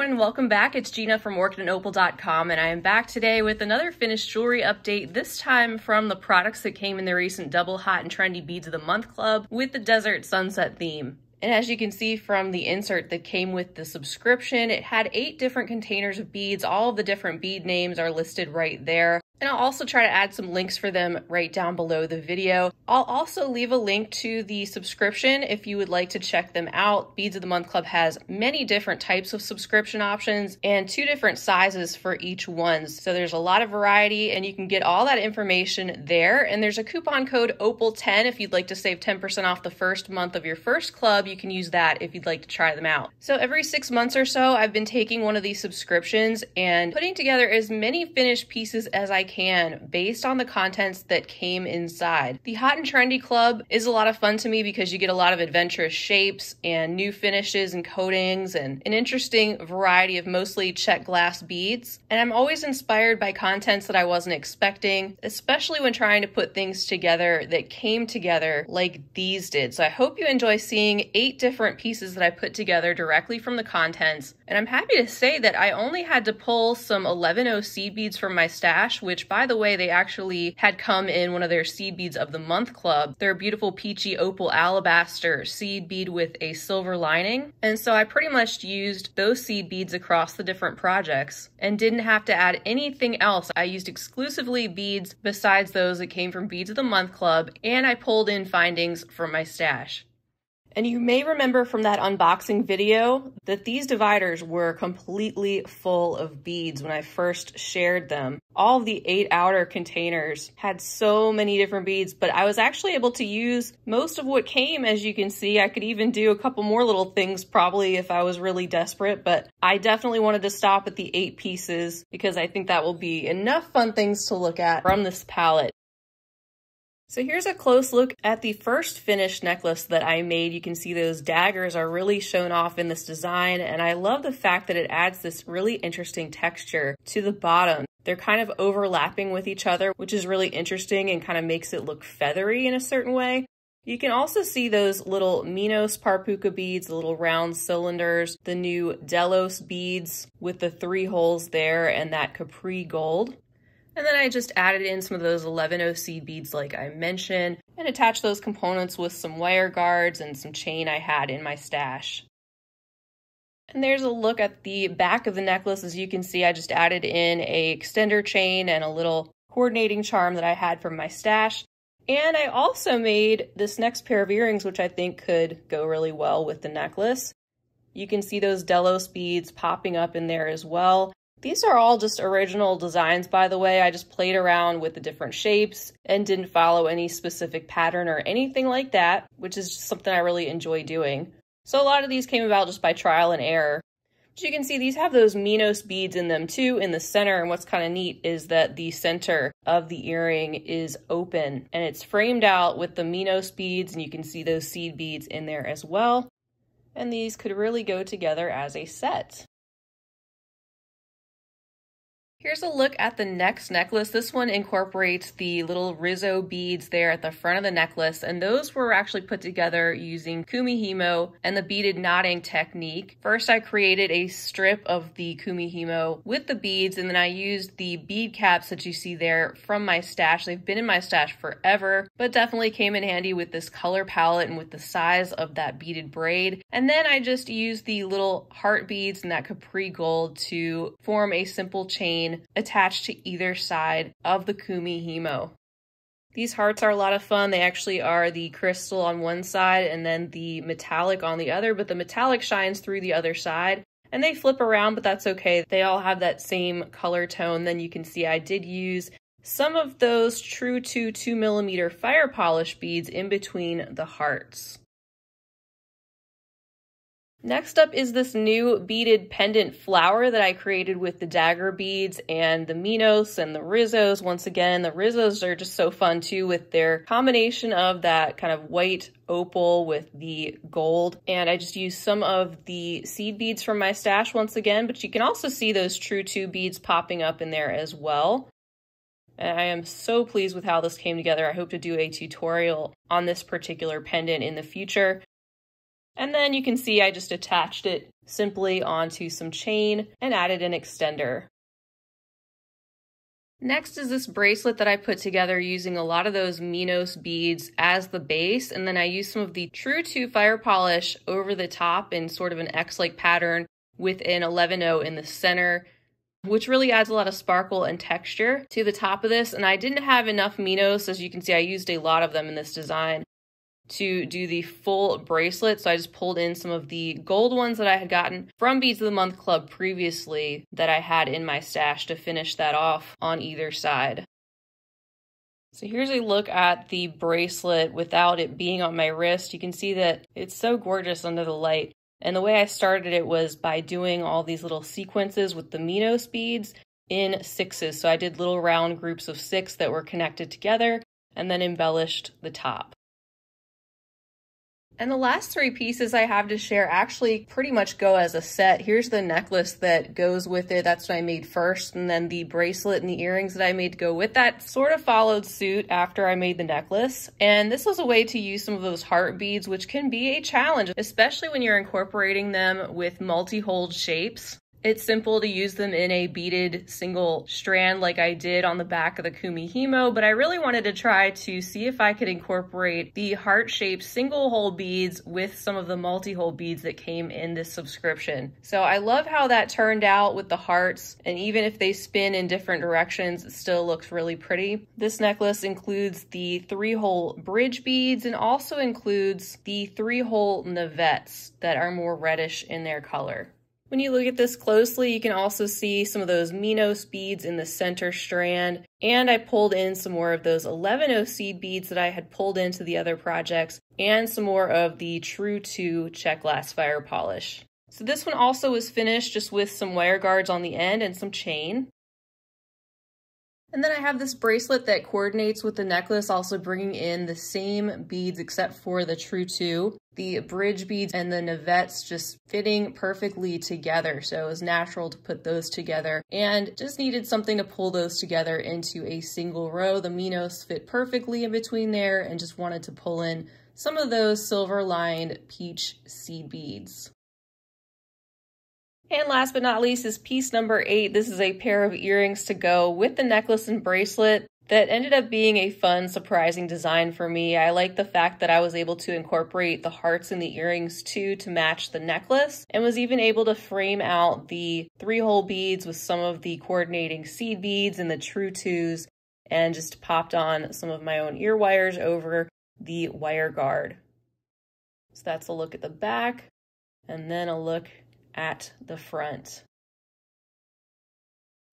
everyone, welcome back. It's Gina from orchidandopal.com, and I am back today with another finished jewelry update, this time from the products that came in the recent Double Hot and Trendy Beads of the Month Club with the Desert Sunset theme. And as you can see from the insert that came with the subscription, it had 8 different containers of beads. All of the different bead names are listed right there. And I'll also try to add some links for them right down below the video. I'll also leave a link to the subscription if you would like to check them out. Beads of the Month Club has many different types of subscription options and 2 different sizes for each one. So there's a lot of variety and you can get all that information there. And there's a coupon code OPAL10 if you'd like to save 10% off the first month of your first club. You can use that if you'd like to try them out. So every 6 months or so, I've been taking one of these subscriptions and putting together as many finished pieces as I can based on the contents that came inside. The Hot and Trendy Club is a lot of fun to me because you get a lot of adventurous shapes and new finishes and coatings and an interesting variety of mostly check glass beads. And I'm always inspired by contents that I wasn't expecting, especially when trying to put things together that came together like these did. So I hope you enjoy seeing 8 different pieces that I put together directly from the contents. And I'm happy to say that I only had to pull some 11O seed beads from my stash, which by the way, they actually had come in one of their seed beads of the month club. They're a beautiful peachy opal alabaster seed bead with a silver lining. And so I pretty much used those seed beads across the different projects and didn't have to add anything else. I used exclusively beads besides those that came from Beads of the Month Club, and I pulled in findings from my stash. And you may remember from that unboxing video that these dividers were completely full of beads when I first shared them. All of the 8 outer containers had so many different beads, but I was actually able to use most of what came, as you can see. I could even do a couple more little things probably if I was really desperate, but I definitely wanted to stop at the 8 pieces because I think that will be enough fun things to look at from this palette. So here's a close look at the first finished necklace that I made. You can see those daggers are really shown off in this design, and I love the fact that it adds this really interesting texture to the bottom. They're kind of overlapping with each other, which is really interesting and kind of makes it look feathery in a certain way. You can also see those little Minos Puca beads, the little round cylinders, the new Delos beads with the 3 holes there, and that Capri gold. And then I just added in some of those 11O seed beads like I mentioned and attached those components with some wire guards and some chain I had in my stash. And there's a look at the back of the necklace. As you can see, I just added in a extender chain and a little coordinating charm that I had from my stash. And I also made this next pair of earrings, which I think could go really well with the necklace. You can see those Delos beads popping up in there as well. These are all just original designs, by the way. I just played around with the different shapes and didn't follow any specific pattern or anything like that, which is just something I really enjoy doing. So a lot of these came about just by trial and error. But you can see these have those Minos beads in them too in the center, and what's kind of neat is that the center of the earring is open and it's framed out with the Minos beads, and you can see those seed beads in there as well. And these could really go together as a set. Here's a look at the next necklace. This one incorporates the little Rizo beads there at the front of the necklace, and those were actually put together using kumihimo and the beaded knotting technique. First, I created a strip of the kumihimo with the beads, and then I used the bead caps that you see there from my stash. They've been in my stash forever, but definitely came in handy with this color palette and with the size of that beaded braid. And then I just used the little heart beads and that Capri gold to form a simple chain attached to either side of the kumihimo. These hearts are a lot of fun. They actually are the crystal on one side and then the metallic on the other, but the metallic shines through the other side and they flip around, but that's okay. They all have that same color tone. Then you can see I did use some of those true to 2mm fire polish beads in between the hearts. Next up is this new beaded pendant flower that I created with the Dagger beads and the Minos and the Rizos. Once again, the Rizos are just so fun too with their combination of that kind of white opal with the gold. And I just used some of the seed beads from my stash once again, but you can also see those True 2 beads popping up in there as well. And I am so pleased with how this came together. I hope to do a tutorial on this particular pendant in the future. And then you can see I just attached it simply onto some chain and added an extender. Next is this bracelet that I put together using a lot of those Minos beads as the base, and then I used some of the True 2 fire polish over the top in sort of an X-like pattern with an 11-0 in the center, which really adds a lot of sparkle and texture to the top of this. And I didn't have enough Minos, as you can see I used a lot of them in this design, to do the full bracelet, so I just pulled in some of the gold ones that I had gotten from Beads of the Month Club previously that I had in my stash to finish that off on either side. So here's a look at the bracelet without it being on my wrist. You can see that it's so gorgeous under the light. And the way I started it was by doing all these little sequences with the Minos beads in sixes. So I did little round groups of 6 that were connected together and then embellished the top. And the last 3 pieces I have to share actually pretty much go as a set. Here's the necklace that goes with it. That's what I made first. And then the bracelet and the earrings that I made to go with that sort of followed suit after I made the necklace. And this was a way to use some of those heart beads, which can be a challenge, especially when you're incorporating them with multi-hold shapes. It's simple to use them in a beaded single strand like I did on the back of the Kumihimo, but I really wanted to try to see if I could incorporate the heart-shaped single-hole beads with some of the multi-hole beads that came in this subscription. So I love how that turned out with the hearts, and even if they spin in different directions, it still looks really pretty. This necklace includes the 3-hole bridge beads and also includes the 3-hole Navettes that are more reddish in their color. When you look at this closely, you can also see some of those Minos beads in the center strand, and I pulled in some more of those 11-0 seed beads that I had pulled into the other projects, and some more of the True 2 check glass fire polish. So this one also was finished just with some wire guards on the end and some chain. And then I have this bracelet that coordinates with the necklace, also bringing in the same beads except for the True 2. The bridge beads and the Navettes just fitting perfectly together, so it was natural to put those together and just needed something to pull those together into a single row. The Minos fit perfectly in between there and just wanted to pull in some of those silver-lined peach seed beads. And last but not least is piece number 8. This is a pair of earrings to go with the necklace and bracelet that ended up being a fun, surprising design for me. I like the fact that I was able to incorporate the hearts in the earrings too to match the necklace, and was even able to frame out the 3-hole beads with some of the coordinating seed beads and the True 2s, and just popped on some of my own ear wires over the wire guard. So that's a look at the back, and then a look at the front.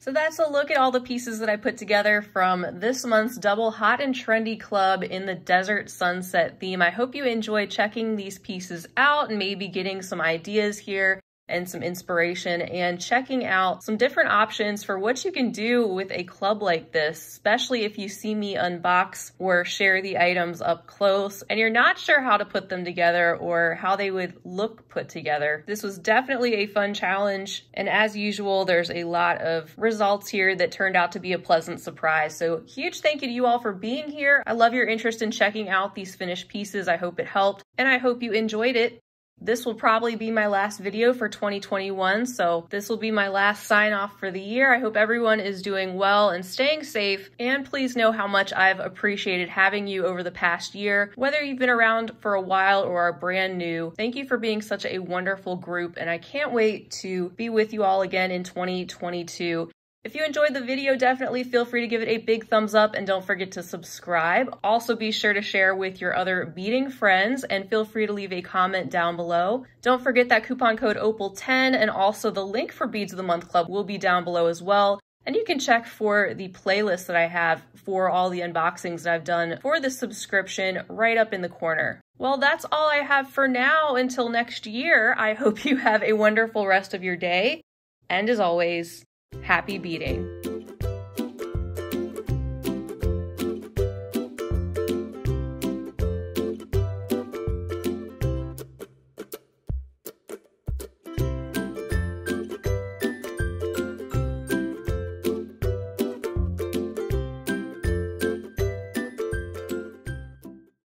So that's a look at all the pieces that I put together from this month's Double Hot and Trendy Club in the Desert Sunset theme. I hope you enjoy checking these pieces out and maybe getting some ideas here and some inspiration, and checking out some different options for what you can do with a club like this, especially if you see me unbox or share the items up close and you're not sure how to put them together or how they would look put together. This was definitely a fun challenge, and as usual, there's a lot of results here that turned out to be a pleasant surprise. So huge thank you to you all for being here. I love your interest in checking out these finished pieces. I hope it helped, and I hope you enjoyed it. This will probably be my last video for 2021, so this will be my last sign off for the year. I hope everyone is doing well and staying safe, and please know how much I've appreciated having you over the past year. Whether you've been around for a while or are brand new, thank you for being such a wonderful group, and I can't wait to be with you all again in 2022. If you enjoyed the video, definitely feel free to give it a big thumbs up, and don't forget to subscribe. Also be sure to share with your other beading friends, and feel free to leave a comment down below. Don't forget that coupon code OPAL10, and also the link for Beads of the Month Club will be down below as well. And you can check for the playlist that I have for all the unboxings that I've done for this subscription right up in the corner. Well, that's all I have for now until next year. I hope you have a wonderful rest of your day, and as always, happy beading.